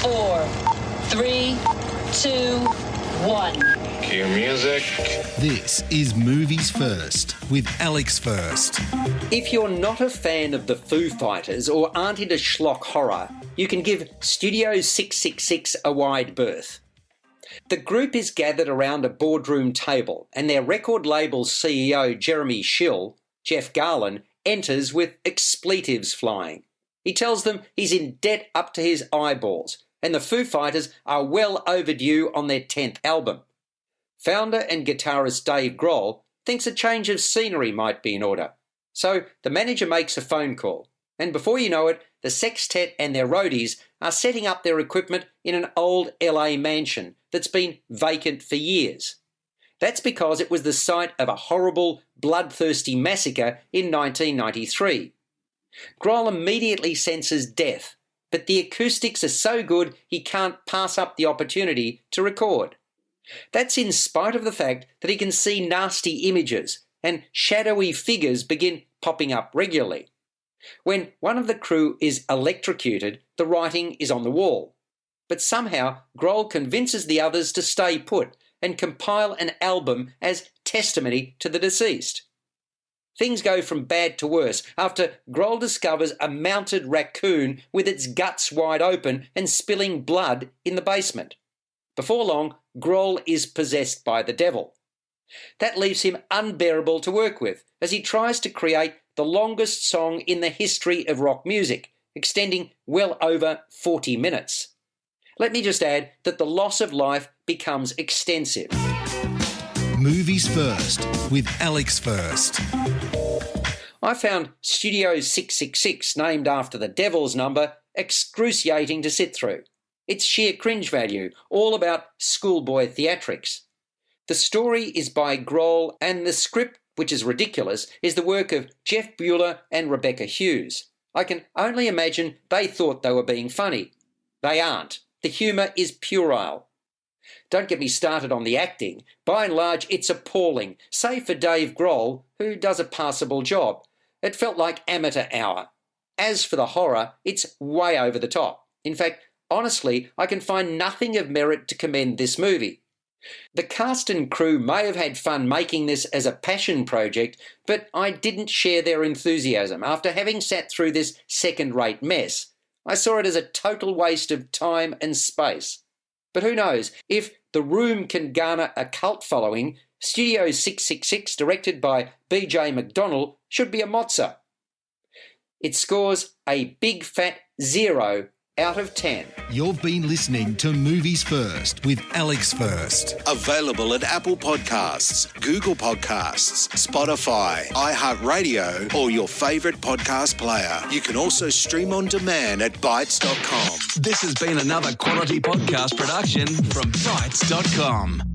4, 3, 2, 1. Cue music. This is Movies First with Alex First. If you're not a fan of the Foo Fighters or aren't into schlock horror, you can give Studio 666 a wide berth. The group is gathered around a boardroom table and their record label CEO Jeremy Schill, Jeff Garlin, enters with expletives flying. He tells them he's in debt up to his eyeballs and the Foo Fighters are well overdue on their 10th album. Founder and guitarist Dave Grohl thinks a change of scenery might be in order. So the manager makes a phone call, and before you know it, the sextet and their roadies are setting up their equipment in an old LA mansion that's been vacant for years. That's because it was the site of a horrible, bloodthirsty massacre in 1993. Grohl immediately senses death, but the acoustics are so good he can't pass up the opportunity to record. That's in spite of the fact that he can see nasty images and shadowy figures begin popping up regularly. When one of the crew is electrocuted, the writing is on the wall. But somehow Grohl convinces the others to stay put and compile an album as testimony to the deceased. Things go from bad to worse after Grohl discovers a mounted raccoon with its guts wide open and spilling blood in the basement. Before long, Grohl is possessed by the devil. That leaves him unbearable to work with as he tries to create the longest song in the history of rock music, extending well over 40 minutes. Let me just add that the loss of life becomes extensive. Movies First with Alex First. I found Studio 666, named after the devil's number, excruciating to sit through. It's sheer cringe value, all about schoolboy theatrics. The story is by Grohl and the script, which is ridiculous, is the work of Jeff Buhler and Rebecca Hughes. I can only imagine they thought they were being funny. They aren't. The humour is puerile. Don't get me started on the acting. By and large, it's appalling, save for Dave Grohl, who does a passable job. It felt like amateur hour. As for the horror, it's way over the top. In fact, honestly, I can find nothing of merit to commend this movie. The cast and crew may have had fun making this as a passion project, but I didn't share their enthusiasm. After having sat through this second-rate mess, I saw it as a total waste of time and space. But who knows, if The Room can garner a cult following, Studio 666, directed by B.J. McDonnell, should be a mozza. It scores a big fat 0 out of 10. You've been listening to Movies First with Alex First. Available at Apple Podcasts, Google Podcasts, Spotify, iHeartRadio, or your favourite podcast player. You can also stream on demand at Bytes.com. This has been another quality podcast production from Bytes.com.